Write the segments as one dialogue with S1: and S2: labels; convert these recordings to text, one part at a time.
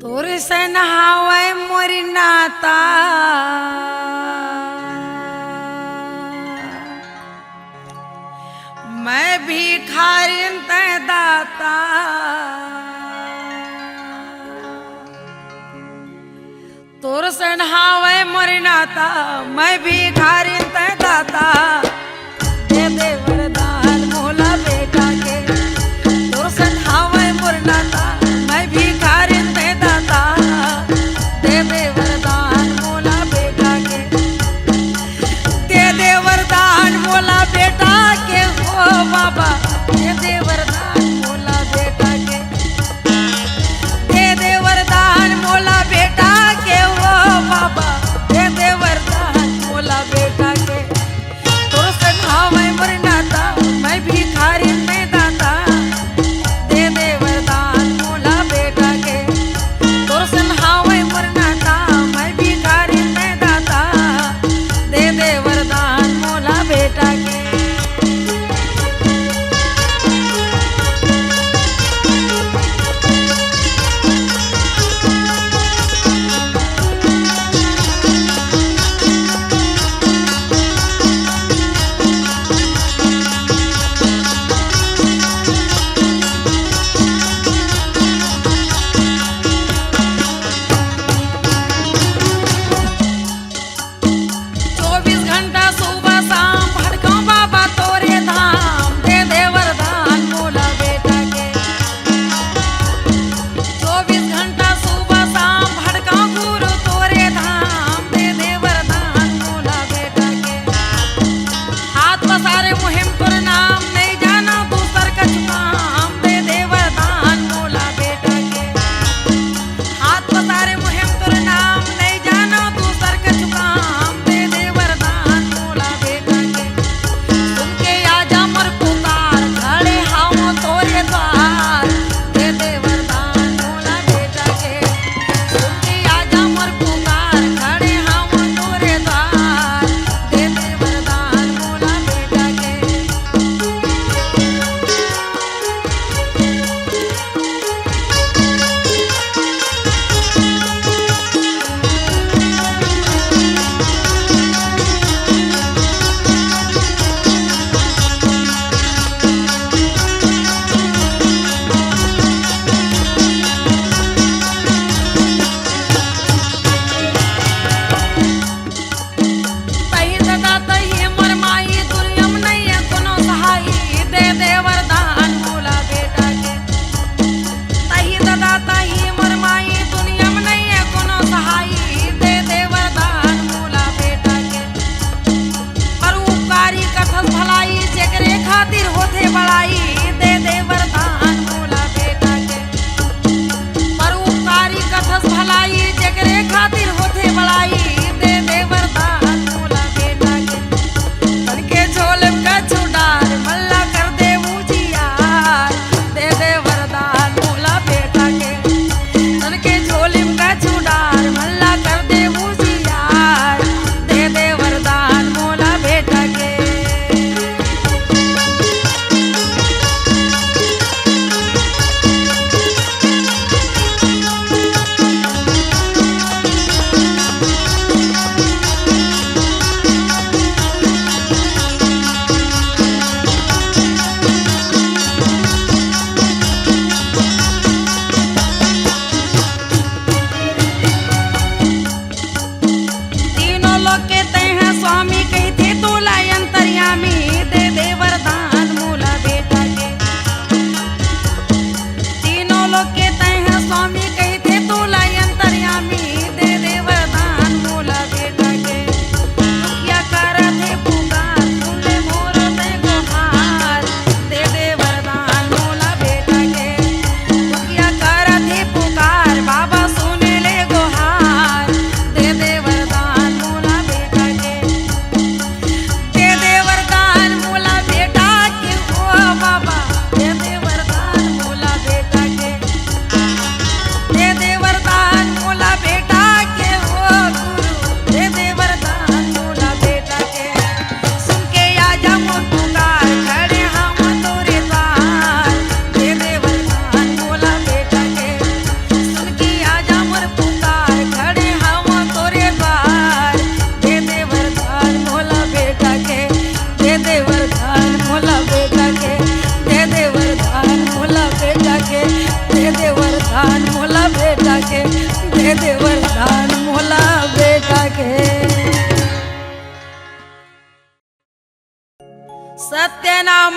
S1: तोरे से नहावे मोरी नाता मैं भिखारी ते दाता तोर से नहावे मोरी नाता मैं भिखारी ते दाता दे दे वरदान मोला बेटा के तोर से नहावे मोरी नाता मैं भिखारी ते दाता दे दे वरदान मोला बेटा के दे दे वरदान मोला बेटा के हो बाबा दे दे वरदान मोला बेटा के दे दे वरदान मोला बेटा के हो बाबा दे दे वरदान मोला बेटा के तोर से नहावे मोरी नाता मैं भिखारी ते दाता दे दे वरदान मोला बेटा के तोर से नहावे मोरी नाता मैं भिखारी ते दाता दे दे वरदान मोला बेटा के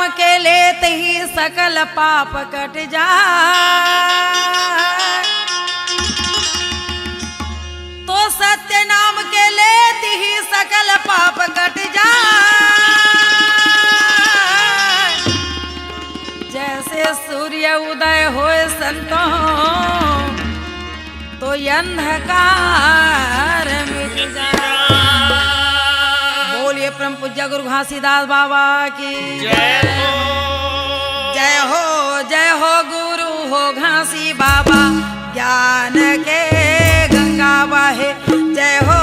S1: के लेते ही सकल पाप कट जाए। तो सत्य नाम के लेते ही सकल पाप कट जाए। जैसे सूर्य उदय होए संतों तो अंधकार मिट जाए। बोलिए परम पूज्य गुरु घासीदास बाबा की
S2: जय हो।
S1: जय हो जय हो गुरु हो घासी बाबा ज्ञान के गंगा बहे। जय हो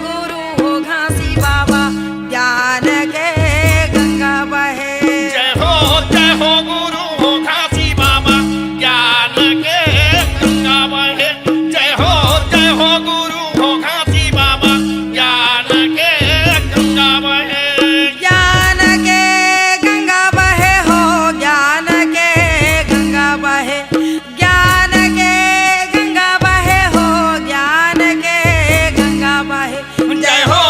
S1: गुरु हो घासी बाबा ज्ञान के गंगा बहे।
S2: जय हो गुरु हो घासी बाबा ज्ञान के गंगा बहे। जय हो गुरु हो घासी बाबा ज्ञान के गंगा बहे।
S1: ज्ञान के गंगा बहे हो ज्ञान के गंगा बहे। ज्ञान के गंगा बहे हो ज्ञान के गंगा बहे।
S2: जय हो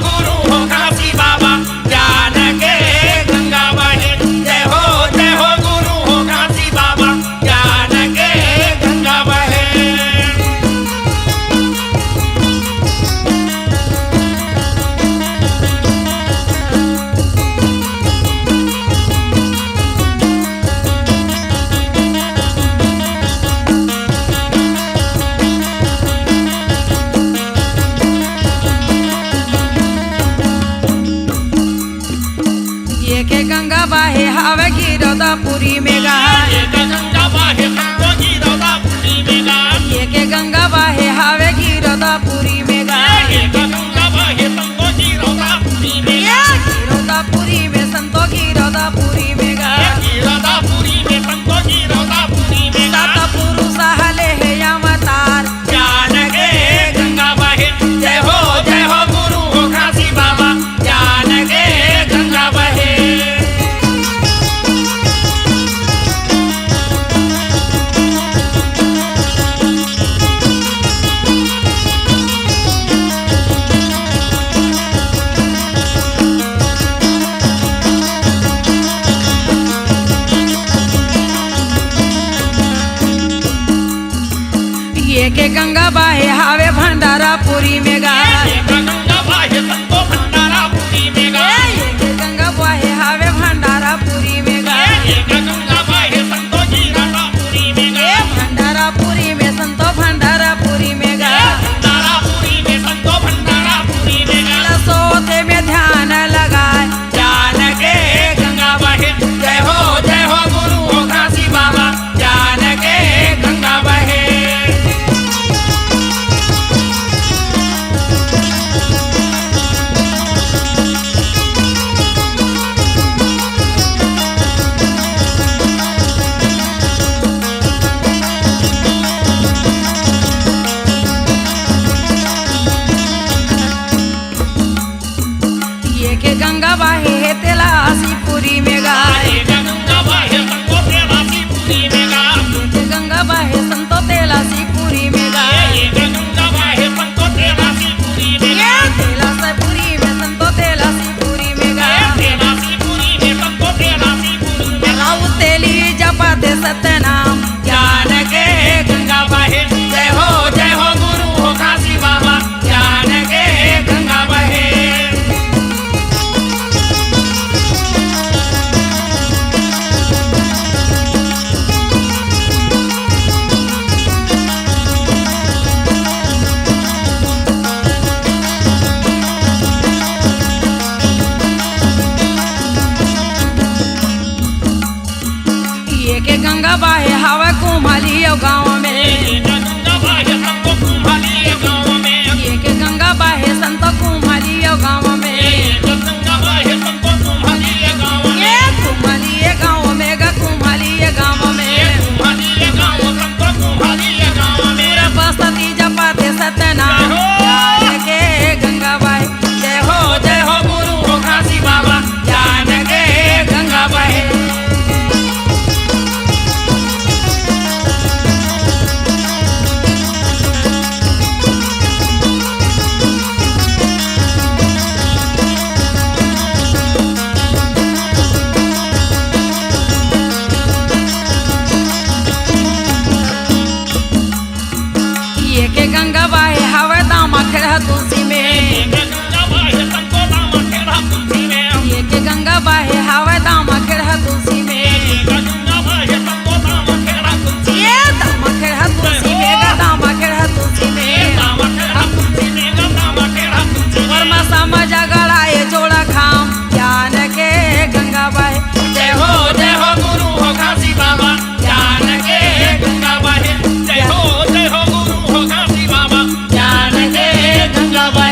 S2: गुरु हो घासी बाबा ज्ञान के गंगा बहे। जय हो गुरु हो घासी बाबा ज्ञान के गंगा बहे।
S1: ये के गंगा बहे हवे गिरदापुरी में गा।
S2: ये गंगा बहे संतो गिरदापुरी में गा।
S1: ये के गंगा बहे हवे गिरदापुरी में गा।
S2: ये गंगा बहे संतो गिरदापुरी में गा।
S1: गिरदापुरी में संतो गिरदापुरी में गा।
S2: गिरदापुरी में संतो गिरदापुरी में गा।
S1: सात पुरुष हले है अवतार
S2: ज्ञान के गंगा बहे। जय हो गुरु हो घासी बाबा ज्ञान के गंगा बहे।
S1: ये के गंगा बहे हवे भंडारापुरी में गा।
S2: ये गंगा बहे संतो भंडारापुरी में गा।
S1: ये के गंगा बहे हवे भंडारापुरी में गा।
S2: ये गंगा बहे संतो गिरदापुरी में गा।
S1: भंडारापुरी में संतो भंडारापुरी में गा।
S2: भंडारापुरी में संतो भंडारापुरी में गा।
S1: सोते में ध्यान लगाए
S2: ज्ञान के गंगा बहे। जय हो गुरु हो घासी बाबा ज्ञान के गंगा बहे।
S1: ये के गंगा बहे है तेलासीपुरी में गा।
S2: ये गंगा बहे संतो तेलासीपुरी में गा।
S1: ये गंगा बहे संतो तेलासीपुरी में गा।
S2: ये गंगा बहे संतो तेलासीपुरी में गा।
S1: तेलासीपुरी में संतो तेलासीपुरी में गा।
S2: तेलासीपुरी में संतो तेलासीपुरी में गा।
S1: राउ तेली जपते सतनाम
S2: ज्ञान के गंगा बहे। जय हो गुरु हो घासी बाबा ज्ञान के गंगा बहे।
S1: ये के गंगा बहे हवा कुमाली गाँव में।
S2: ये गंगा बहे संतो कुम्हाली गाँव में।
S1: ये के गंगा बहे संतो कुमाली गाँव में।
S2: ये गंगा बहे संतो कुम्हाली गाँव में।
S1: ये कुमाली गाँव में गा कुमाली गाँव में।
S2: कुम्हाली गाँव संतो कुम्हाली गाँव में।
S1: मेरा बसती जपते सतनाम ज्ञान के गंगा बहे। जय हो
S2: गुरु हो घासी बाबा ज्ञान के गंगा बहे।
S1: तुलसी में
S2: गंगा बाहे संतो दामा खेड़ा तुलसी में
S1: ये के गंगा बाहे हावे दामा खेड़ा तुलसी में
S2: गंगा बाहे संतो दामा खेड़ा तुलसी
S1: ये दामा खेड़ा तुलसी में गा दामा खेड़ा तुलसी में
S2: दामा खेड़ा तुलसी में दामा खेड़ा तुलसी में
S1: वर्मा समझ गड़ाए जोड़ा खाम ज्ञान के गंगा बाहे
S2: जय हो गुरु हो काशी बाबा ज्ञान के गंगा बाहे जय हो गुरु हो काशी बाबा ज्ञान के गंगा बाहे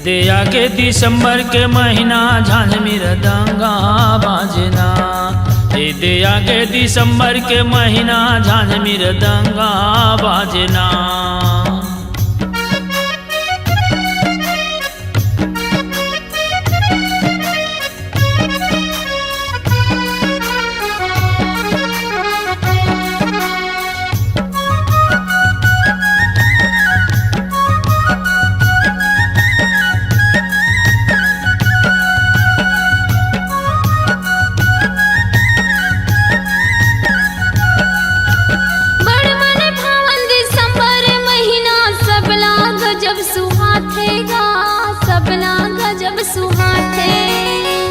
S3: दे आगे दिसंबर के महीना झांझ मृदंगा बाजना। दे आगे दिसंबर के महीना झांझ मृदंगा बाजना।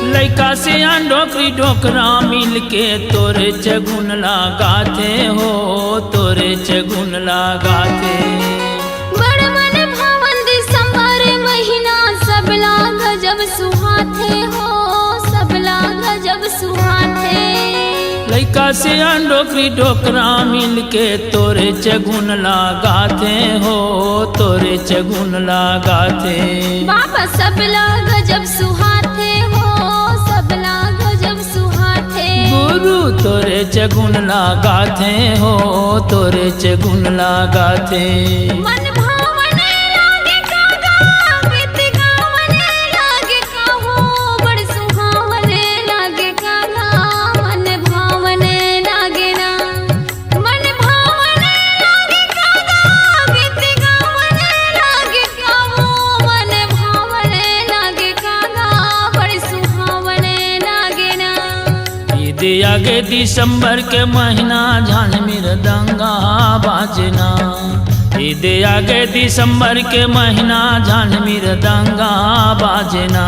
S3: लइका से डोकरी डोकरा मिल के तोरे चगुन लगाते हो, तोरे चगुन लगाते।
S4: बड़ मन भावन दिसंबर महीना सबला गजब सुहाते हो, सबला गजब सुहाते।
S3: लइका से डोकरी डोकरा मिल के तोरे चगुन लगाते हो, तोरे चगुन लगाते।
S4: बाबा सबला गजब सुहाते हो, सबला गजब सुहाते।
S3: गुरु तोरे चगुन लगाते हो, तोरे चगुन लगाते।
S4: मन भावने लागे कागा, गीत गावने लागे काहो, बड़ सुहावने लागे कागा। मन भावने लागे ना, मन भावने लागे कागा, गीत गावने लागे काहो, मन भावने लागे कागा, बड़ सुहावने लागे ना।
S3: दे आगे दिसंबर के महीना झांझ मृदंगा बाजना। दे आगे दिसंबर के महीना झांझ मृदंगा बाजना।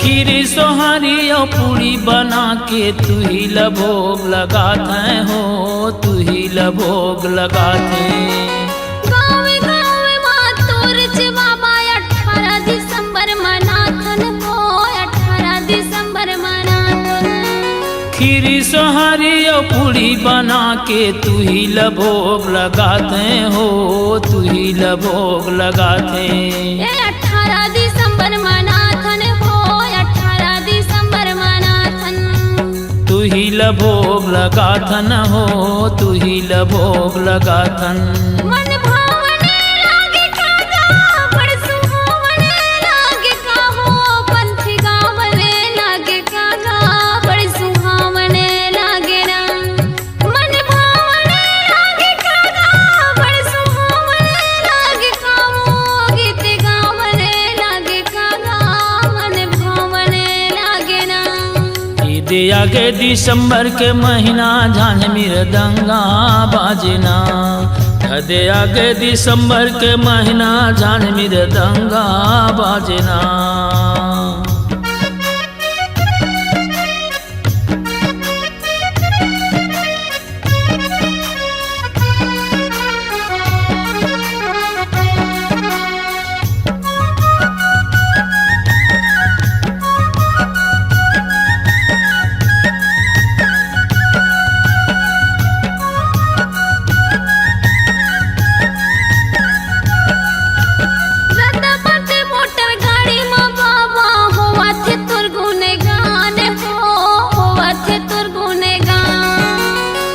S3: खीरी सोहारी और पूरी बना के तू ही लभोग लगाते हो, तू ही लभोग लगाते।
S4: गाँव गाँव माँ तोर चे बाबा 18 दिसंबर मनाथन हो, 18 दिसंबर मनाथन।
S3: खीरी सोहारी और पूरी बना के तू ही लभोग लगाते हो, तू ही लभोग लगाते।
S4: 18 दिसंबर मनाथन हो, 18 दिसंबर मनाथन।
S3: तू ही लभोग लगाथन हो, तू ही लभोग लगाथन।
S4: मन भावने लागे कागा, बड़ सुहावने लागे काहो, पंथी गावने लागे कागा, बड़ सुहावने लागे ना। मन भावने लागे कागा, बड़ सुहावने लागे काहो, गीत गावने लागे कागा, मन भावने लागे ना।
S3: दे आगे दिसंबर के महीना झांझ मृदंगा बाजना। दे आगे दिसंबर के महीना झांझ मृदंगा बाजना।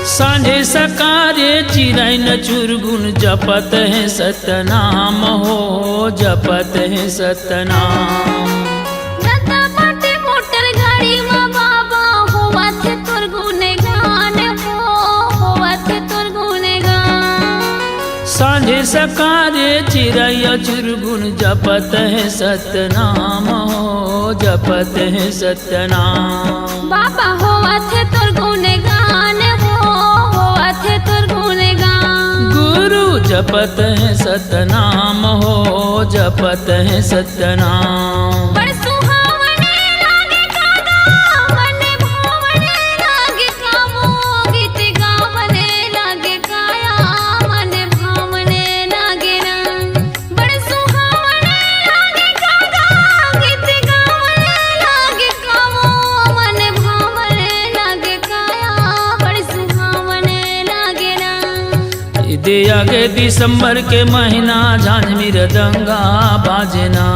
S3: सांझे सकारे चिरैन चुरगुन जपत है सतनाम हो, जपत है सतनाम।
S4: दादा बाटे मोटर गाड़ी में बाबा होवा थे तोर गुनेगान हो, होवा थे तोर गुनेगान।
S3: सांझे सकारे चिरैया चुरगुन जपत है सतनाम हो, जपत है सतनाम।
S4: बाबा होवा थे तोर गुनेगान हो, होवा थे तोर गुनेगान।
S3: जपत है सतनाम हो, जपत है सतनाम।
S4: बड़ सुहावने लागे कागा, मन भावने लागे कामो, गीत गावने लागे काया, मन भावने लागे राम। बड़ सुहावने लागे कागा, गीत गावने लागे कामो, मन भावने लागे काया, बड़ सुहावने लागे राम।
S3: दे आगे दिसंबर के महीना झांझ मृदंगा बाजना,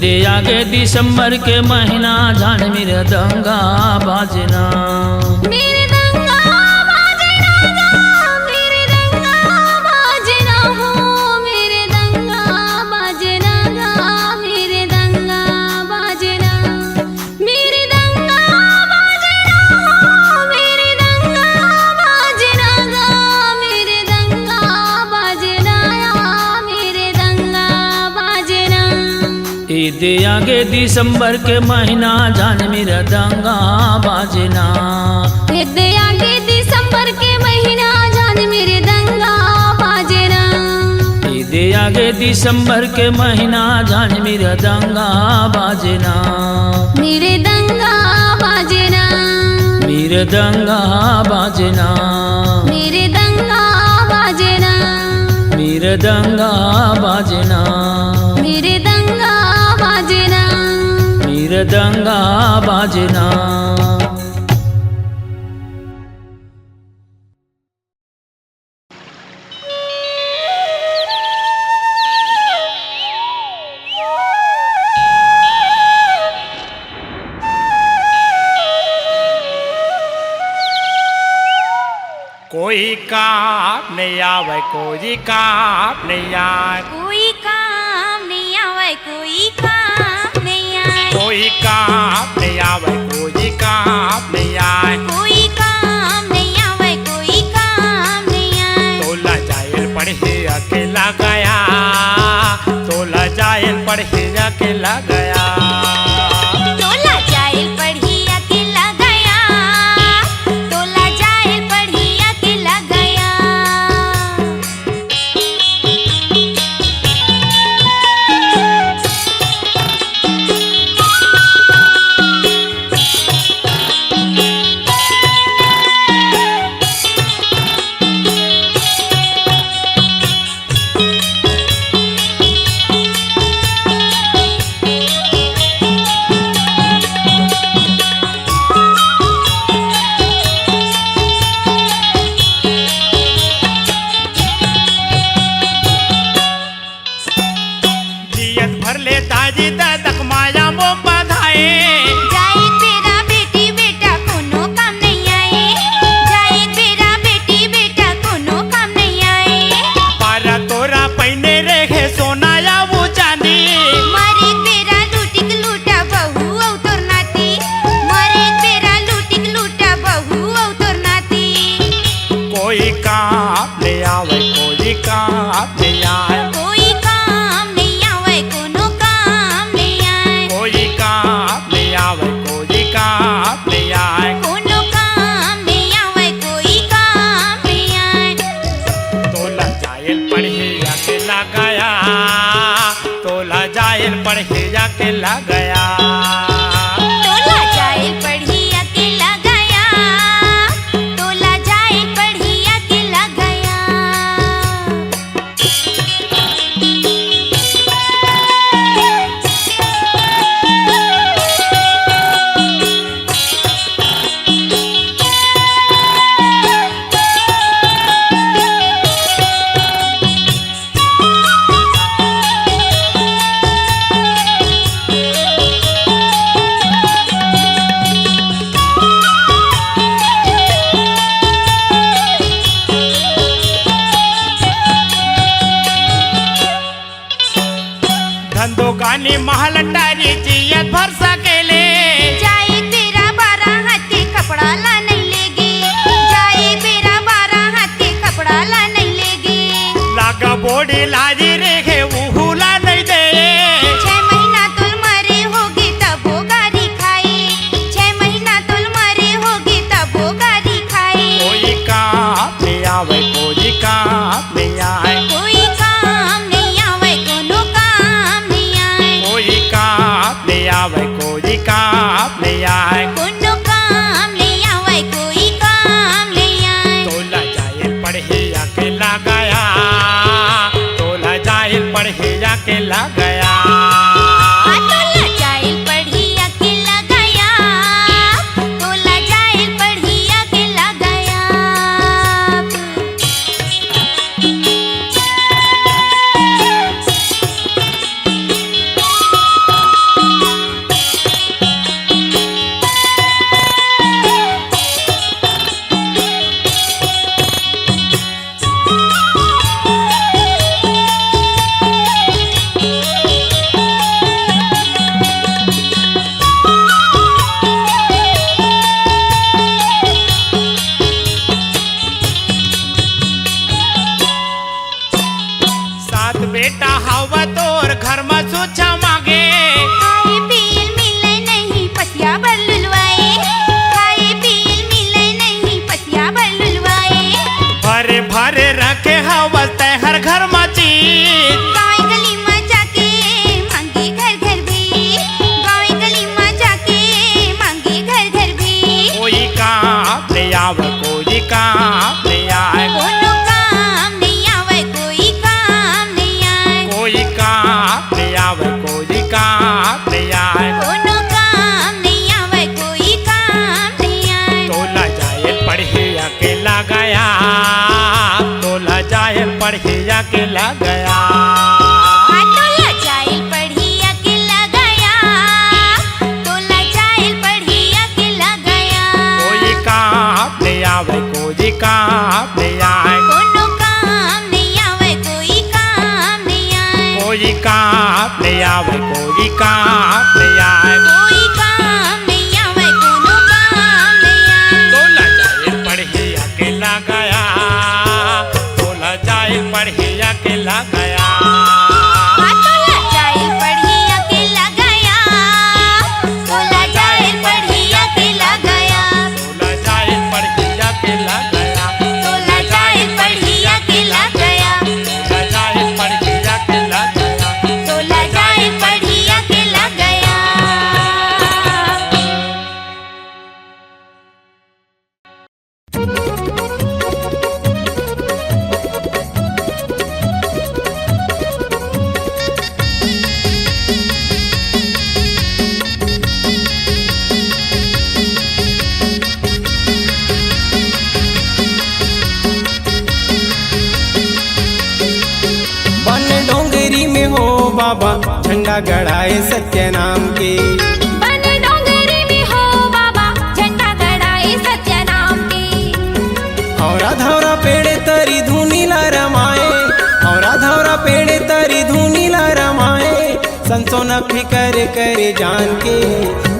S3: दे आगे दिसंबर के महीना झांझ मृदंगा बाजना।
S4: मृदंगा बाजना, मृदंगा बाजना हो, मृदंगा बाजना गा, मृदंगा बाजना। मृदंगा बाजना हो, मृदंगा बाजना गा, मृदंगा बाजना या, मृदंगा बाजना।
S3: दे आगे दिसंबर के महीना झांझ मृदंगा बाजना।
S4: दे आगे दिसंबर के महीना झांझ मृदंगा बाजना।
S3: दे आगे दिसंबर के महीना झांझ मृदंगा बाजना।
S4: मृदंगा बाजना,
S3: मृदंगा बाजना,
S4: मृदंगा बाजना,
S3: मृदंगा बाजना,
S4: मृदंगा बाजना।
S3: मृदंगा बाजना।
S2: कोई काम नहीं आवे, कोई काम नहीं आए,
S4: कोई काम नहीं आवे, कोई काम नहीं आए,
S2: कोई काम नहीं आवे, कोई काम नहीं आए।
S4: कोई काम नहीं आवे, कोई काम नहीं आए।
S2: तोला जायल पढ़े अकेला गया, तोला जायल पढ़े अकेला गया।
S4: तोला जाइल पढ़ी अकेला गया, तोला जाइल पढ़ी अकेला गया।
S2: जियत भर ले ताजी दक माया वो बधाए।
S4: जाए तेरा बेटी बेटा कोनो काम नहीं आए, जाए तेरा बेटी बेटा कोनो काम नहीं आए।
S2: पारा तोरा पहने रहे सोना या वो चांदी,
S4: मरे तेरा लूटिक लूटा बहू औ तोर नाती, मरे तेरा लूटिक लूटा बहू औ तोर नाती।
S2: कोई काम नहीं आवे, कोई काम नहीं आए,
S4: कोई काम नहीं आवे, कोनो काम नहीं आए,
S2: कोई काम नहीं आवे, कोई काम नहीं आए।
S4: कोनो काम नहीं आवे, कोई काम नहीं आए।
S2: तोला जायल पढ़े अकेला गया, तोला जायल पढ़े अकेला गया।
S4: तोला जाइल पढ़ी अकेला गया, तोला जाइल पढ़ी अकेला गया।
S2: धंधो गानी महल टारी जियत भर सकेले।
S4: जाए तेरा 12 हाथ के कपड़ा ला नहीं लेगी, जाए तेरा 12 हाथ के कपड़ा ला नहीं लेगी।
S2: लागा बोड़ी लाजी रेखे उहुला नहीं दे।
S4: 6 महीना तुल मरे होगी तब वो गारी खाई, 6 महीना तुल मरे होगी तब वो गारी खाई।
S2: कोई काम नहीं आवे, कोई काम नहीं आए, अकेला गया।
S4: तोला जाइल पढ़ी अकेला गया, तोला जाइल पढ़ी अकेला गया।
S2: सात बेटा हवा तोर घर में सोचा मांगे,
S4: खाए पील मिले नहीं पसिया बलुलवाए, खाए पील मिले नहीं पसिया बलुलवाए।
S2: भरे भरे रखे हवा हर घर में चीज,
S4: गाँव गली में जाके मांगे घर घर भी, गाँव गली में जाके मांगे घर घर भी।
S2: कोई काम ले आवे, कोई काम ले आए,
S4: कोनो काम नहीं आवे, कोई काम नहीं आए,
S2: कोई काम ले आवे, कोई काम ले आए।
S4: कोनो काम नहीं आवे, कोई काम नहीं आए।
S2: तोला जायल पढ़े अकेला गया, तोला जायल पढ़े अकेला गया।
S4: तोला जाइल पढ़ी अकेला गया, तोला जाइल पढ़ी अकेला गया।
S2: कोई काम ले आवे, कोई काम ले आए,
S4: कोनो काम नहीं आवे, कोई काम नहीं आए,
S2: कोई काम ले आवे, कोई काम ले आए।
S4: कोई काम नहीं आवे, कोनो काम नहीं आए।
S2: तोला जायल पढ़े अकेला गया, तोला जायल पढ़े अकेला गया।
S4: तोला जाइल पढ़ी अकेला गया, तोला जाइल पढ़ी अकेला गया,
S2: तोला जायल पढ़े अकेला गया,
S4: तोला जाइल पढ़ी अकेला गया,
S2: तोला जायल पढ़े अकेला गया।
S4: तोला जाइल पढ़ी अकेला गया।
S5: बन डोंगरी में हो बाबा झंडा गड़ाए सत्य नाम के।
S4: बन डोंगरी में हो बाबा झंडा गड़ाए सत्य नाम के।
S5: औरा धौरा पेड़े तरी धुनी ला रमाए, औरा धौरा पेड़े तरी धुनी ला रमाए। संसो न फिकर करे जान के।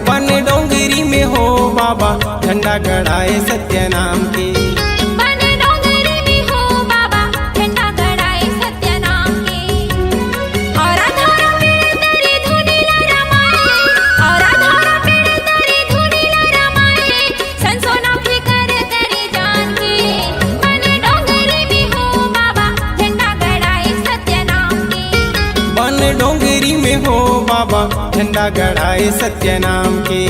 S5: बन डोंगरी में हो बाबा झंडा गड़ाए सत्य नाम के।
S4: बन डोंगरी में हो बाबा झंडा गड़ाए सत्य नाम के। औरा धौरा पेड़े तरी धुनी ला रमाए, औरा धौरा पेड़े तरी धुनी ला रमाए। संसो न फिकर करे जान के। बन डोंगरी में हो बाबा झंडा गड़ाए सत्य नाम के।
S5: बन डोंगरी में हो बाबा झंडा गड़ाए सत्य नाम के।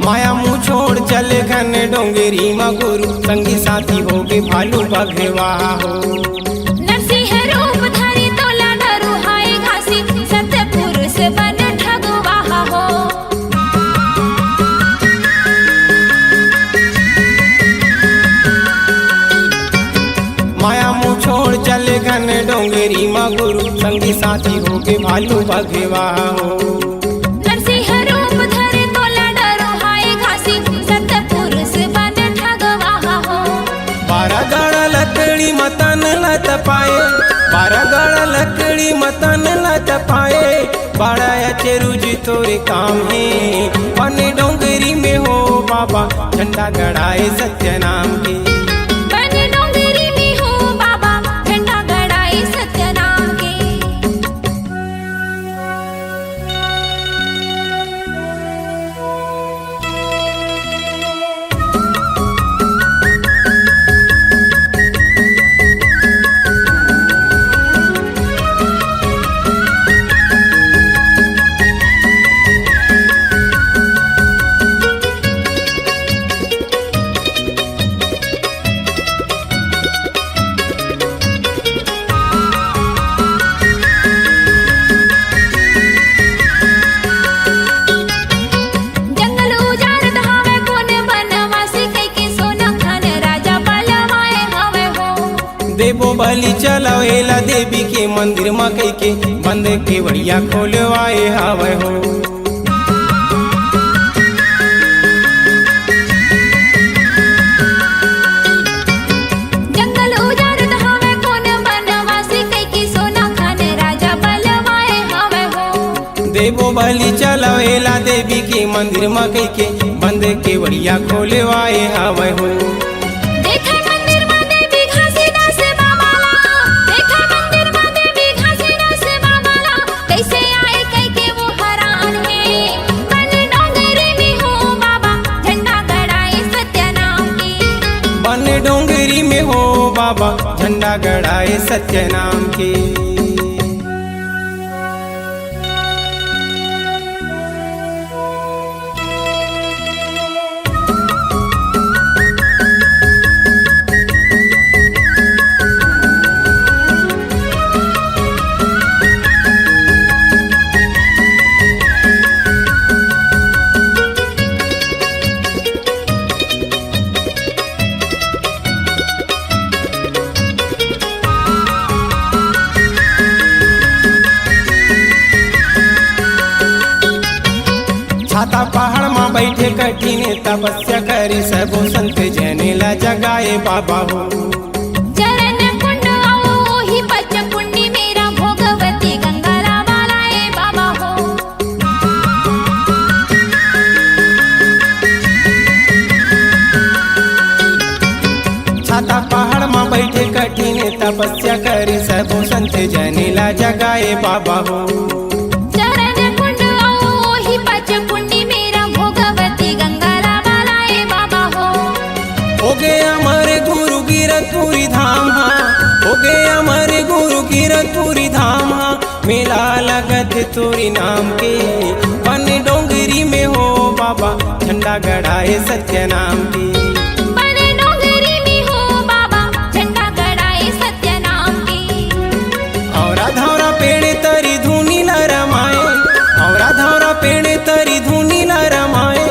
S5: माया मुँह छोड़ चले घन डोंगरी मा गुरु संगी साथी हो के भालू बघवा हो।
S4: नरसिंह रूप धारी तोला डरू हाय घासी, सत्य पुरुष बन ठगवा हो।
S5: माया मुँह छोड़ चले घन डोंगरी मा गुरु संगी साथी हो के भालू बघवा हो।
S4: नरसिंह रूप धारी तोला डरू हाय घासी, सत्य पुरुष बन ठगवा हो।
S5: 12 गड़ा लकड़ी मतन लत पाए, 12 गड़ा लकड़ी मतन लत पाए। बड़ा चेरुज तोरे काम है, पने डोंगरी में हो बाबा झंडा गड़ाए सत्य नाम के।
S4: बन डोंगरी में
S5: बलि चलावेला देवी के मंदिर में कई के बंद के बढ़िया खोलवाए हवे हो।
S4: जंगल उजाड़ हवे कोन बनवासी कई की सोना खान राजा बलवाए हवे हो।
S5: देवो बलि चलावेला देवी के मंदिर में कई के बंद के बढ़िया खोलवाए हवे हो।
S4: देखे मंदिर में देवी घासीदास बाबाला, देखे मंदिर में देवी घासीदास बाबाला, कैसे आए कई के वो हैरान है। बन डोंगरी में हो बाबा झंडा गड़ाए सत्य नाम की।
S5: बन डोंगरी में हो बाबा झंडा गड़ाए सत्य नाम के। छाता पहाड़ में बैठे कठिन तपस्या करे सबो संत जनेला जगाए बाबा हो।
S4: चरण कुंड आओ ही पच पुण्य मेरा भोगवती गंगा लाए बाबा हो।
S5: छाता पहाड़ में बैठे कठिन तपस्या करे सबो संत जनेला जगाए बाबा हो।
S4: चरण कुंड आओ ही पच पुण्य मेरा भोगवती गंगा लाए बाबा हो।
S5: हो गए हमारे गुरु गिरतपुरी धाम हाँ, हो गए हमारे गुरु गिरतपुरी धाम हाँ। मेला लगत तोरी नाम के बन डोंगरी में हो बाबा झंडा गड़ाए सत्य नाम के।
S4: बन डोंगरी में हो बाबा झंडा गड़ाए सत्य नाम की।
S5: औरा धौरा पेड़ तरी धुनी न रमाए, औरा धौरा पेड़ तरी धुनी न रमाए।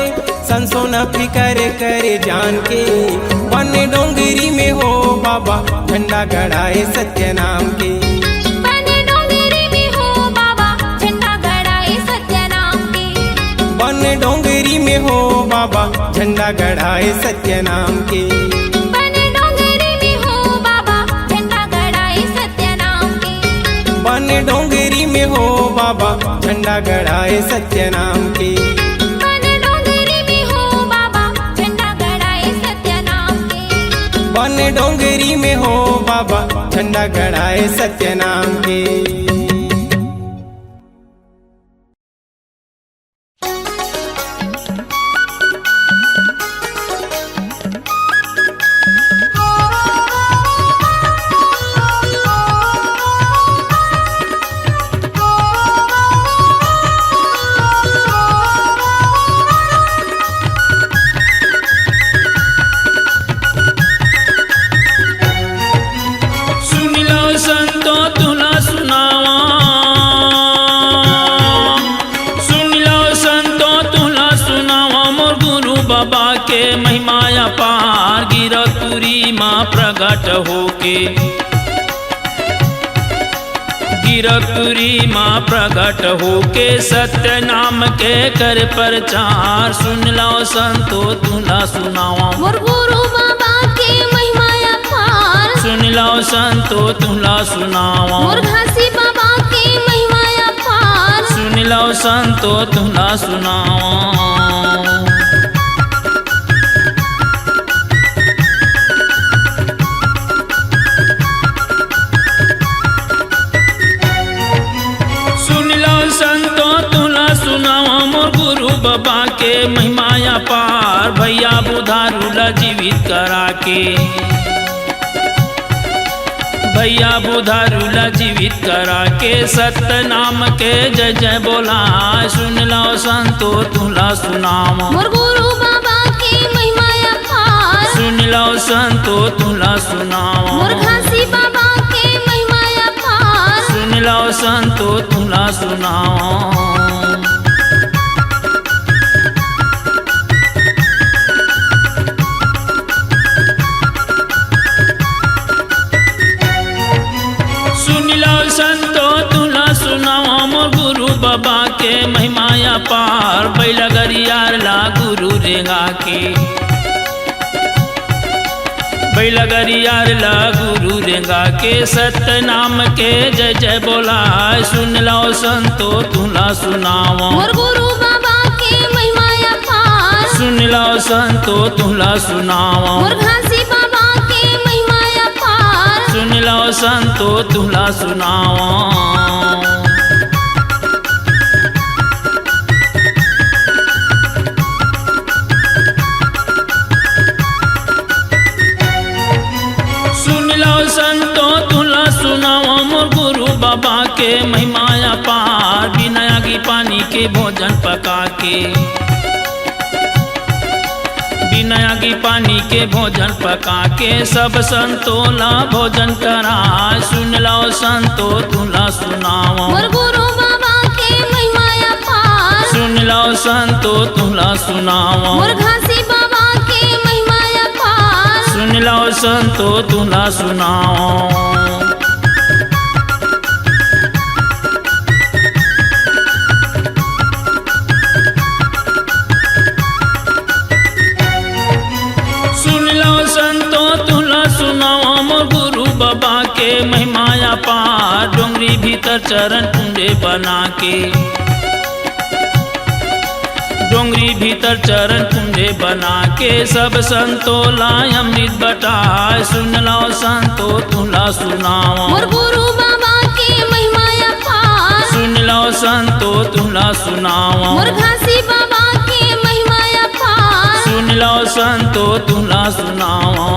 S5: संसो न फिकर करे जान के बन डोंगरी में हो बाबा झंडा गड़ाए सत्य नाम के।
S4: बन डोंगरी में हो बाबा झंडा गड़ाए सत्य नाम की।
S5: बन डोंगरी में हो बाबा झंडा गड़ाए सत्य नाम के।
S4: बन डोंगरी में हो बाबा झंडा गड़ाए सत्य नाम की।
S5: बन डोंगरी में हो बाबा झंडा गड़ाए सत्य नाम के।
S4: बन डोंगरी में हो बाबा झंडा गड़ाए सत्य नाम की।
S5: बन डोंगरी में हो बाबा झंडा गड़ाए सत्य नाम के।
S3: सुन लो संतो तुला सुनावा, सुन लो संतो तुला सुनावा। मोर गुरु बाबा के महिमा अपार गिरतपुरी माँ प्रगट होके, गिरतपुरी माँ प्रगट होके सत्य नाम के कर प्रचार। सुन लो संतो तुला सुनावा,
S4: मोर गुरु बाबा के महिमा अपार।
S3: सुन लो संतो तुला सुनावा,
S4: मोर घासी बाबा के महिमा अपार।
S3: सुन लो संतो तुला सुनावा। सुन लो संतो तुला सुनावा, मोर गुरु बाबा के महिमा अपार। भैया बुधारूला जीवित करा के, भैया बुधारूला जीवित करा के सत्य नाम के जय जय बोला। सुन लो संतो तुला सुनावा,
S4: मोर गुरु बाबा के महिमा अपार।
S3: सुन लो संतो तुला सुनावा,
S4: मोर घासी बाबा के महिमा अपार।
S3: सुन लो संतो तुला सुनावा। पार बैलगरियार ला गुरु रेंगा के बैलगरियार ला गुरु रेंगा के सत्य नाम के जय जय बोला सुन लो संतो तुला सुनावा
S4: मोर गुरु बाबा के महिमा अपार
S3: सुन लो संतो तुला सुनावा
S4: मोर घासी बाबा के महिमा अपार
S3: सुन लो संतो तुला सुनावा संतो तुला सुनाओ मोर गुरु बाबा के महिमा अपार बिना आगी पानी के भोजन पका के बिना आगी पानी के भोजन पका के सब संतोला भोजन करा सुन लो संतो तुला सुनाओ
S4: मोर गुरु बाबा के महिमा अपार
S3: सुन लो संतो तुला सुनाओ
S4: मोर घासी बाबा के महिमा अपार
S3: सुन लो संतो तुला सुनाओ सुन लो संतो तुला सुनाओ मोर गुरु बाबा के महिमा अपार डोंगरी भीतर चरण कुंडे बना के डोंगरी भीतर चरण कुंडे बना के सब संतोला अमृत बटा सुन लो संतो तुला सुनाओ
S4: मोर गुरु बाबा के महिमा अपार
S3: सुन लो संतो तुला सुनाओ
S4: मोर घासी बाबा के महिमा अपार
S3: सुन लो संतो तुला सुनाओ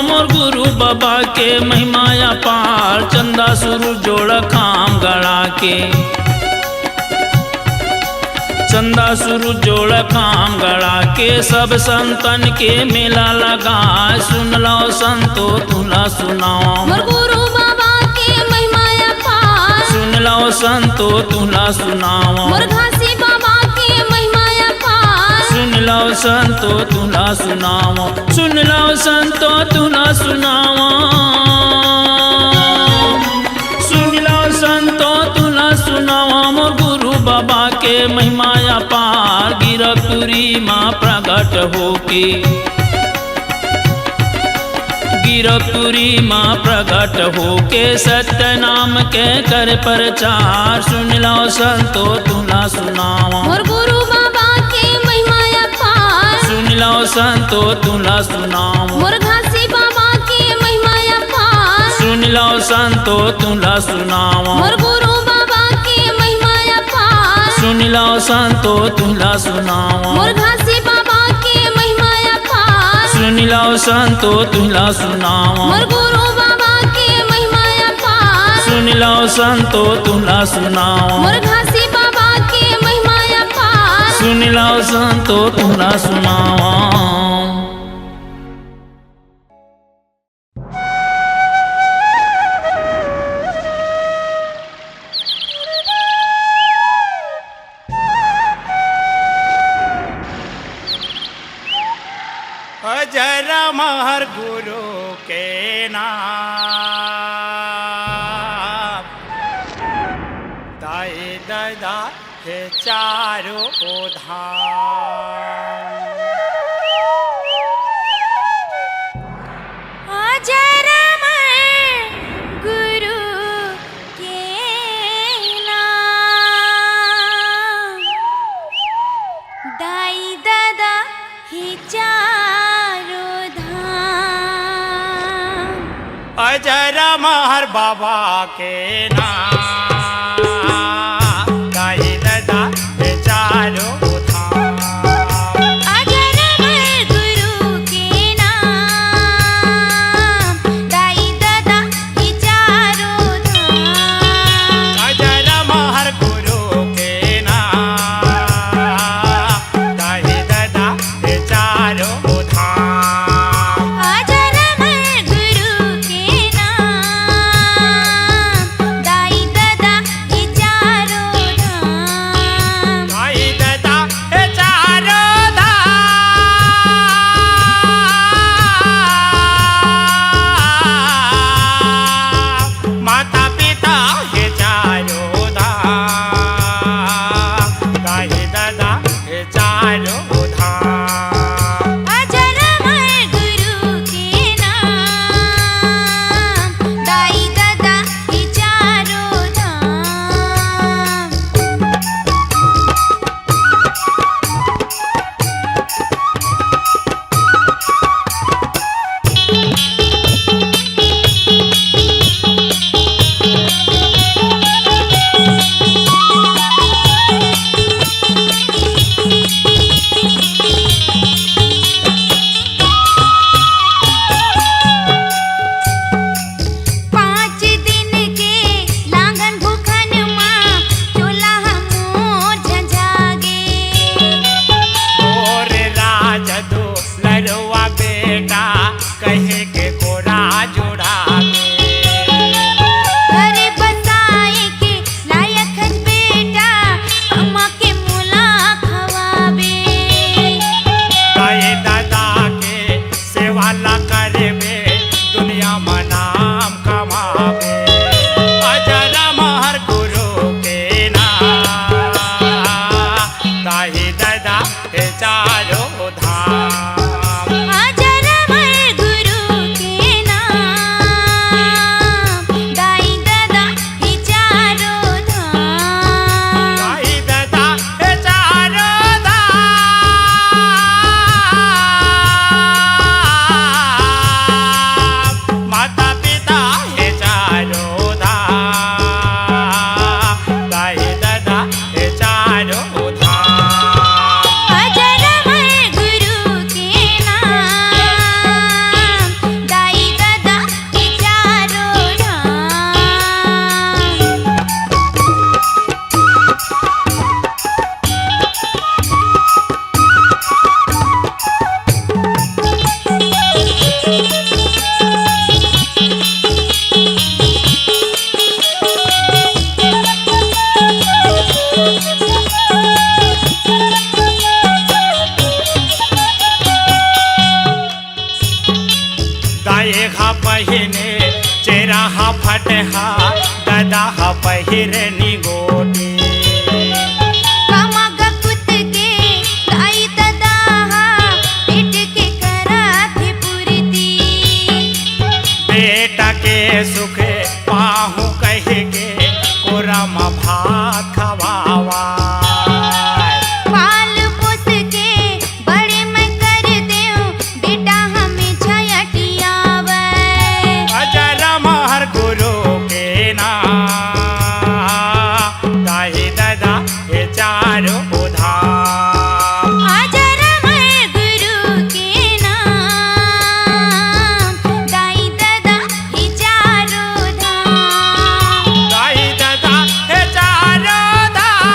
S3: मोर गुरु बाबा के महिमा अपार चंदा सुरु जोड़ खाम गड़ा के चंदा सुरु जोड़ खाम गड़ा के सब संतन के मेला लगा सुन लो संतो तुला सुनाओ
S4: मोर गुरु बाबा के महिमा अपार
S3: सुन लो संतो तुला सुनाओ
S4: मोर घासी बाबा के महिमा अपार
S3: सुन लो संतो तुला सुनाओ सुन लो संतो तुला सुनाओ सुन लो संतो तुला सुनाओ मोर गुरु बाबा के महिमा अपार गिरपुरी माँ प्रगट होके गिरपुरी माँ प्रगट होके सत्य नाम के कर प्रचार सुन लो संतो तुला सुनाओ
S4: मोर गुरु बाबा के महिमा अपार
S3: सुन लो संतो तुला सुनाओ
S4: मोर घासी बाबा के महिमा अपार
S3: सुन लो संतो तुला सुनाओ
S4: मोर गुरु बाबा के महिमा अपार
S3: सुन लो संतो तुला सुनाओ
S4: मोर घासी बाबा के महिमा अपार
S3: सुन लो संतो तुला सुनाओ
S4: मोर गुरु बाबा के महिमा अपार
S3: सुन लो संतो तुला सुनाओ
S4: मोर घासी बाबा के महिमा अपार
S3: सुन लो संतो तुला सुनाओ
S5: जरा महर गुरु के नाम दाई दादा हे चारों धाम
S4: जरा गुरु के नाम दाई दादा ही चारो धाम
S5: जरा महर बाबा के नाम दाई दादा हे चारों धाम
S4: गुरु के नाम दाई दादा ही चारो धाम
S5: जरा महर गुरु के नाम दाई दादा हे चारों धाम
S4: गुरु के नाम दाई दादा
S2: बेटा कहे के कोरा जोड़ा
S4: घर बसाए के लायक बेटा अम्मा के मुला खवाबे
S2: ताए दादा के सेवा ला करबे दुनिया में नाम कमाबे अजरा महर गुरु के नाम ताए दादा के चारों धाम
S4: हाजर मर गुरु के नाम दाई दादा ही चारों धाम
S2: ताई दादा के चारों धाम माता पिता के चारों धाम ताई दादा के चारों धाम
S4: हाजर मर गुरु के नाम दाई दादा ही चारों धाम
S2: दाए हा पहिने चेरा हा फटहा दादा हा पहिरे निगोटी
S4: कमग कुत के दाई दादा पेट के कराथे पुरती
S2: बेटा के सुख पाहू कह के कोरम भात खवावा
S4: पाल पोस के बड़े मैं कर देऊं बेटा हमें छयटियावे
S2: अजरा महर गुरु के नाम दाई दादा के चारों धाम
S4: हाजर मर गुरु के नाम दाई दादा ही चारों धाम
S2: दाई दादा के चारों धाम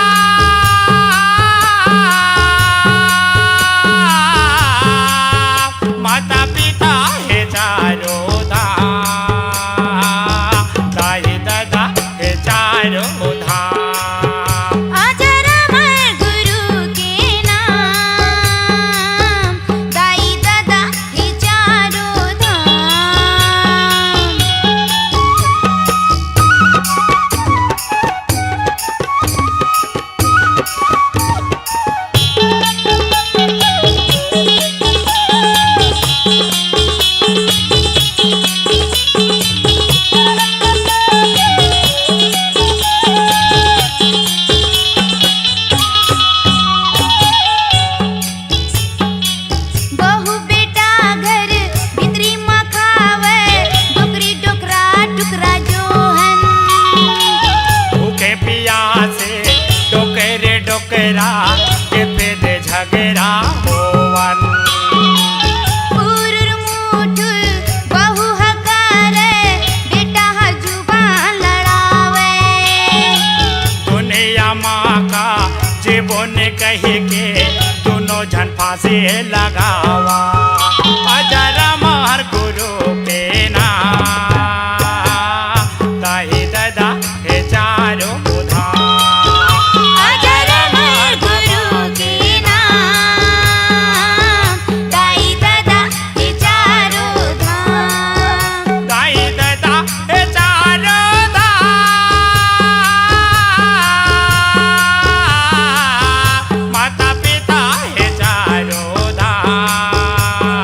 S2: माता पिता के चारों धाम दाई दादा के चारों धाम
S4: हाजर मर गुरु के नाम दाई दादा ही चारों धाम बहु बेटा घर भितरी में खावे डोकरी डोकरा टुकरा जोहन
S2: भूखे पियासे डोकरे डोकरा के पेट झगड़ा होवन
S4: पूरुर मुठुर बहु हकारे बेटा जुबान लड़ावे
S2: दुनिया माँ का जीवन कह के दोनों जन फांसी लगावा अजरा महर गुरु के नाम दाई दादा के चारों धाम
S4: हाजर मर गुरु के नाम दाई दादा ही चारों धाम
S2: दाई दादा के चारों धाम माता पिता के चारों धाम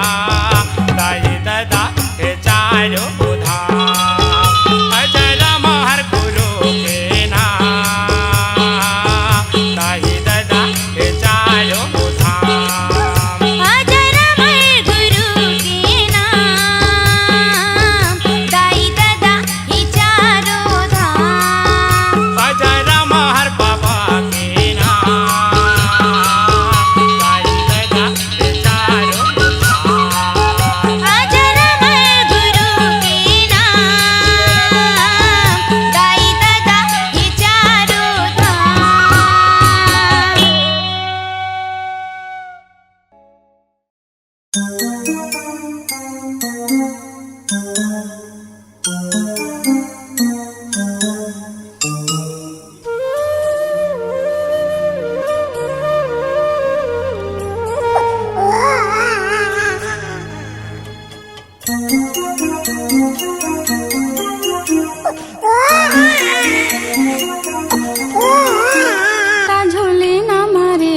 S4: झूले ना मारे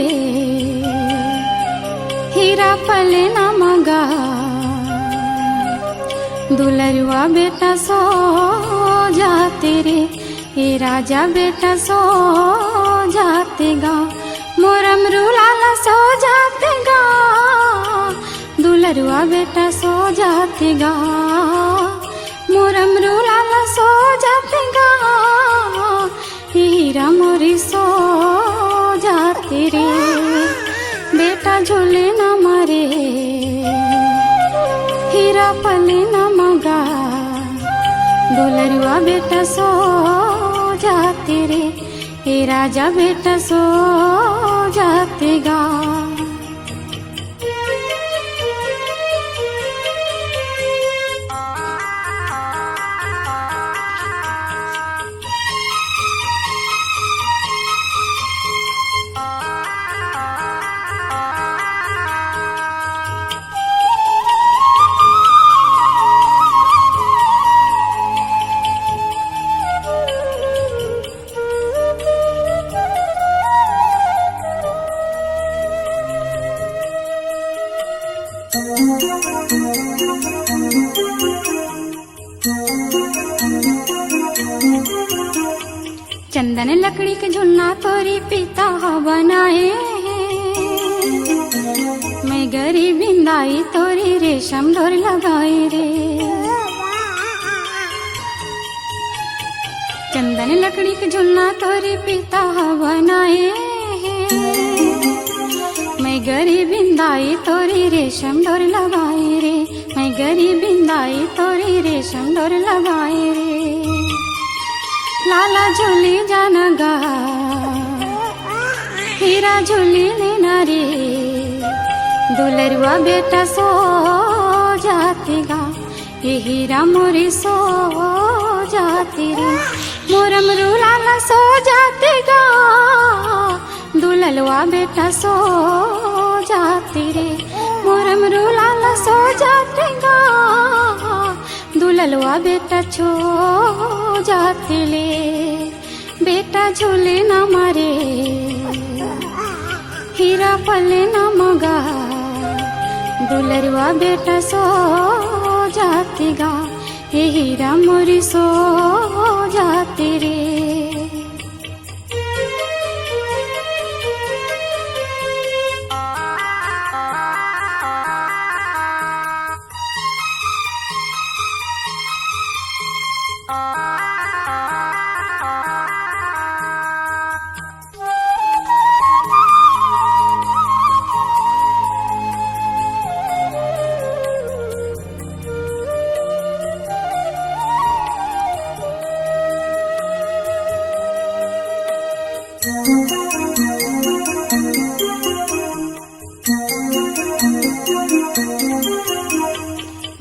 S4: हीरा पले ना मगा दुलरुआ बेटा सो जाते रे हे राजा बेटा सो जाते गा मोरम रूलाला सो जाते गा दुलरुआ बेटा सो जाते गा मोरम रूलाला सो जाते गा हीरा मोरी सो जाते रे बेटा झूले ना मारे हीरा पले ना मगा दुलरुआ बेटा सो जाते रे हे राजा बेटा सो जाते गा चंदन लकड़ी के झुलना तोरी पिता बनाए मैं गरीब बिंदाई तोरी रेशम डोर लगाए रे चंदन लकड़ी के झुलना तोरी पिता बनाए मैं गरीब बिंदाई तोरी रेशम डोर लगाए रे मैं गरीब बिंदाई तोरी रेशम डोर लगाए रे लाला झूली जानगा हीरा झूली लेना रे दुलरुआ बेटा सो जाते गा ये हीरा मोरी सो जाते रे मोरम रूलाला सो जाते गा दुलरुआ बेटा सो जाते रे मोरम रूलाला सो जाते गा दुलरुआ बेटा छो जाते ले बेटा झूले ना मारे हीरा पले ना मगा दुलरुआ बेटा सो जाते गा ये हीरा मोरी सो जाते रे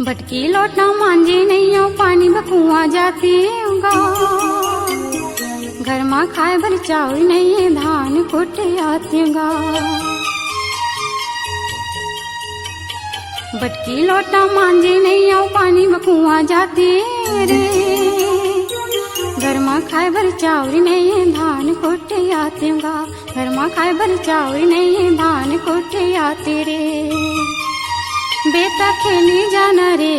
S4: भटकी लौटना मांझे नहीं हो पानी में कुआं जाती होगा घर में खाए भर चावल नहीं है धान कुटे आती होगा भटकी लौटना मांझे नहीं हो पानी में कुआं जाती रे घर में खाए भर चावल नहीं है धान कुटे आती होगा घर में खाए भर चावल नहीं है धान कुटे आते रे बेटा खेली जाना रे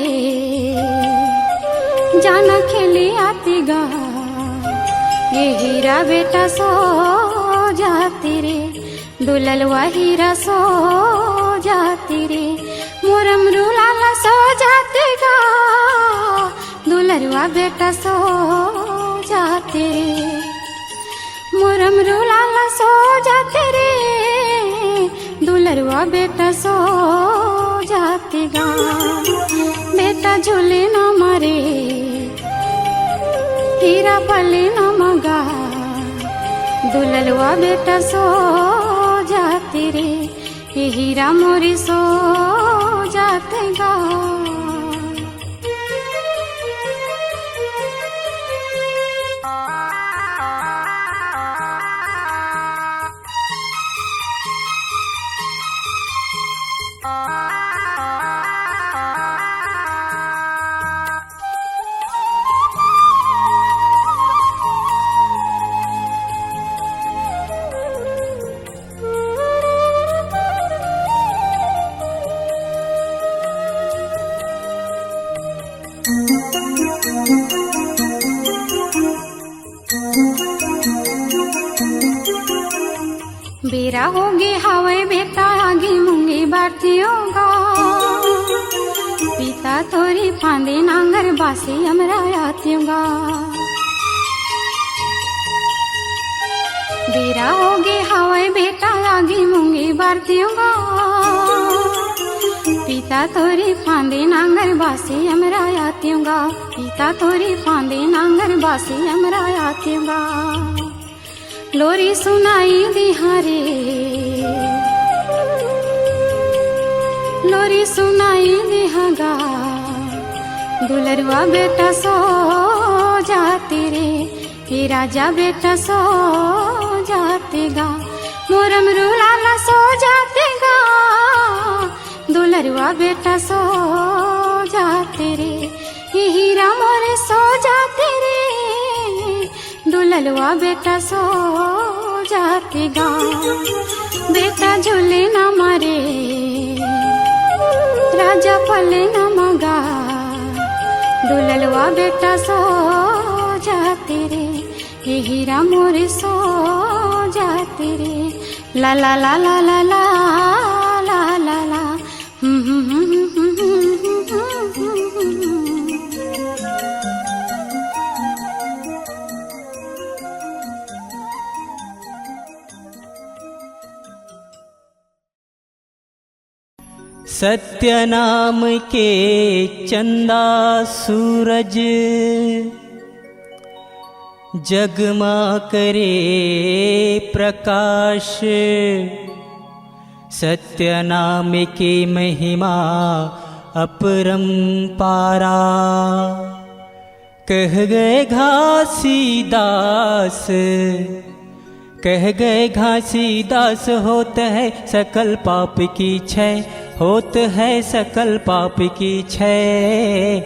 S4: जाना खेली आती गा ये हीरा बेटा सो जाती रे दुलरुआ हीरा सो जाती रे मोरम रूलाला सो जाते गा दुलरुआ बेटा सो जाते रे मोरम रूलाला सो जाते रे दुलरुआ बेटा सो जाते गा बेटा झूले ना मारे हीरा पले ना मगा दुलरुआ बेटा सो जाते रे ये हीरा मोरी सो जाते गा बेरा होगी हवाई बेटा आगे मूंगी भारतीयों का पिता तोरी फांदे नांगर बासी हमरा आतियों का बेरा होगी हवाई बेटा आगे मूंगी भारतीयों का पिता तोरी फांदे नांगर बासी हमरा आतियों का पिता तोरी फांदे नांगर बासी हमरा आतियों का लोरी सुनाई दिहारे लोरी सुनाई दिहागा दुलरवा बेटा सो जाते रे हे राजा बेटा सो जातेगा मोरम रूलाला सो जातेगा दुलरवा बेटा सो जाते रे हे हीरा मोरे सो जाते रे दुललवा बेटा सो जातेगा बेटा झूले न मारे राजा पले न मगा दुललवा बेटा सो जाते रे हे हीरा मोरे सो जाते रे ला ला ला ला ला ला ला ला ला
S5: सत्य नाम के चंदा सूरज जगमा करे प्रकाश सत्य नाम की महिमा अपरंपारा कह गए घासीदास कह गए घासीदास होत है सकल पाप की क्षय होत है सकल पाप की क्षय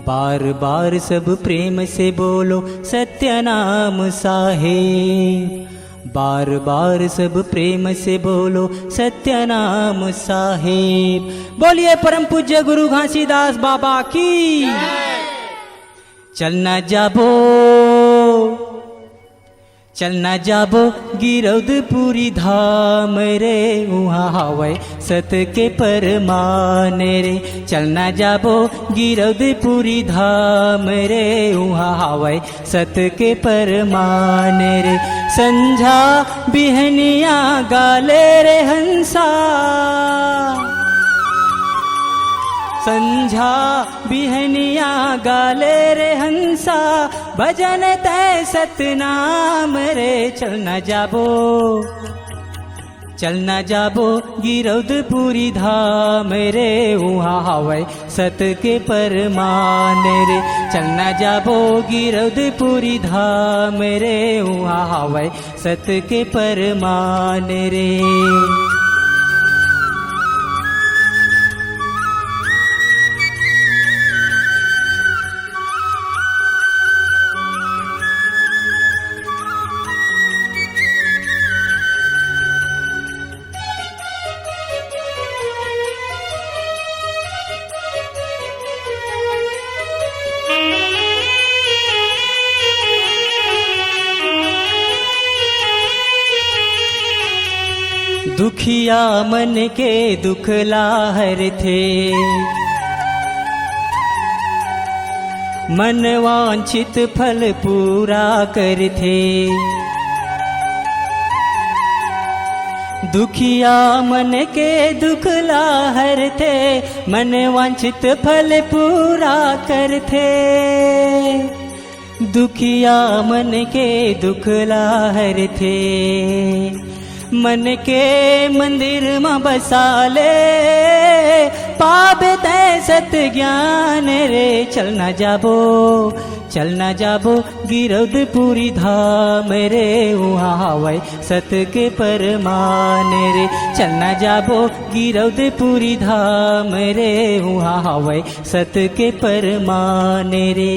S5: बार बार सब प्रेम से बोलो सत्य नाम साहेब बार बार सब प्रेम से बोलो सत्य नाम साहेब बोलिए परम पूज्य गुरु घासीदास बाबा की चलना जाबो गिरौदपुरी धाम रे वहाँ हवै सत के परमान रे चलना जाबो गिरौदपुरी धाम रे वहाँ हवै सत के परमान रे संझा बिहनिया गाले रे हंसा संझा बिहनिया गाले रे हंसा भजन तय सतनाम रे चलना जाबो गिरौदपुरी धाम रे वहाँ हवै सत के परमान रे चलना जाबो गिरौदपुरी धाम रे वहाँ हवै सत के परमान रे दुखिया मन के दुख लाहर थे मन वांछित फल पूरा कर थे दुखिया मन के दुख लाहर थे मन वांछित फल पूरा कर थे दुखिया मन के दुख लाहर थे मन के मंदिर में बसा ले पावे तय सत ज्ञान रे चलना जाबो गिरौदपुरी धाम रे वहाँ हवै सत के परमान रे चलना जाबो गिरौदपुरी धाम रे वहाँ हवै सत के परमान रे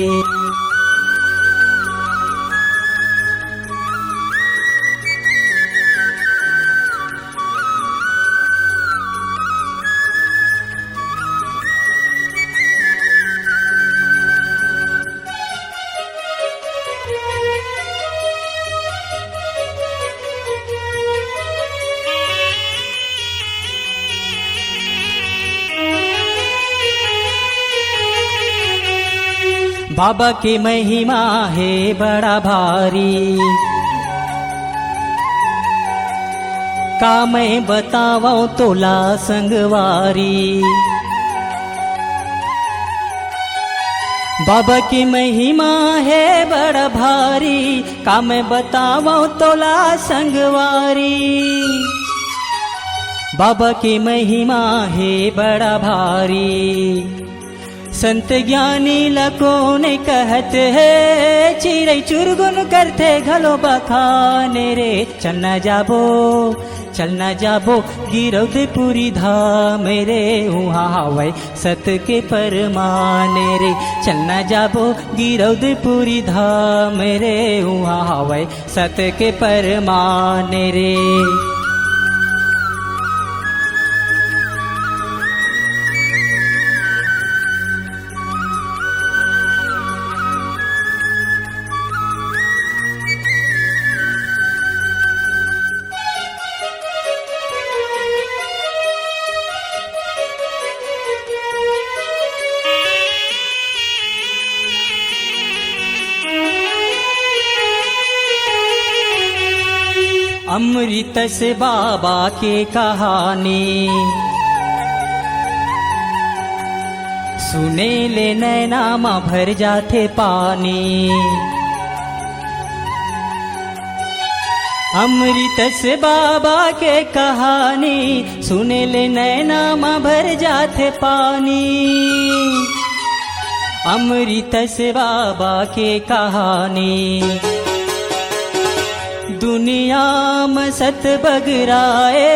S6: बाबा की महिमा है बड़ा भारी, का मैं बताऊं तोला संगवारी। बाबा की महिमा है बड़ा भारी, का मैं बताऊं तोला संगवारी। बाबा की महिमा है बड़ा भारी, संत ज्ञानी लकों ने कहते हैं, चिड़ै चुरगुन करते घलो बखाने रे। चल न जाबो गिरौदपुरी धाम रे, वहाँ हवै सत के परमाने रे। चल न जाबो गिरौदपुरी धाम रे, वहाँ हवै सत के परमाने रे। अमृत से बाबा के कहानी, सुने ले नैना माँ भर जाते पानी। अमृत से बाबा के कहानी, सुने ले नैना माँ भर जाते पानी। अमृत से बाबा के कहानी, दुनिया में सत बगराए,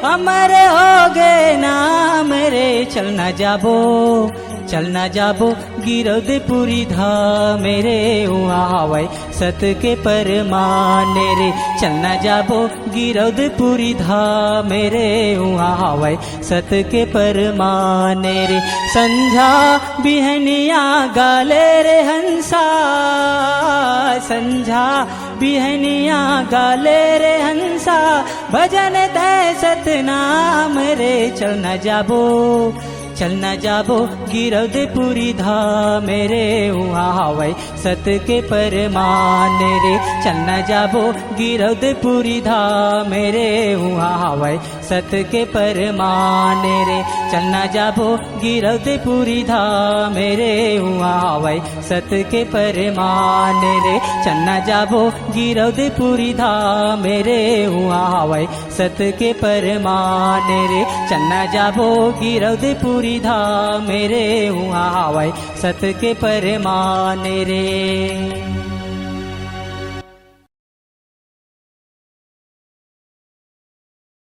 S6: अमर हो गए नाम रे। चल न जाबो गिरौदपुरी धाम रे, वहाँ हवै सत के परमाने रे। चल न जाबो गिरौदपुरी धाम रे, वहाँ हवै सत के परमाने रे। संझा बिहनिया गाले रे हंसा, संझा बिहनिया गाले रे हंसा, भजन तय सतनाम रे। चल न जाबो गिरौदपुरी धाम रे, वहाँ हवै सत के परमाने रे। चल न जाबो गिरौदपुरी धाम रे, वहाँ हवै सत के परमाने रे। चल न जाबो गिरौदपुरी धाम रे, वहाँ हवै सत के परमाने रे। चल न जाबो गिरौदपुरी धाम रे, वहाँ हवै सत के परमाने रे। चल न जाबो गिरौदपुरी धाम रे, वहाँ हवै सत के परमाने रे।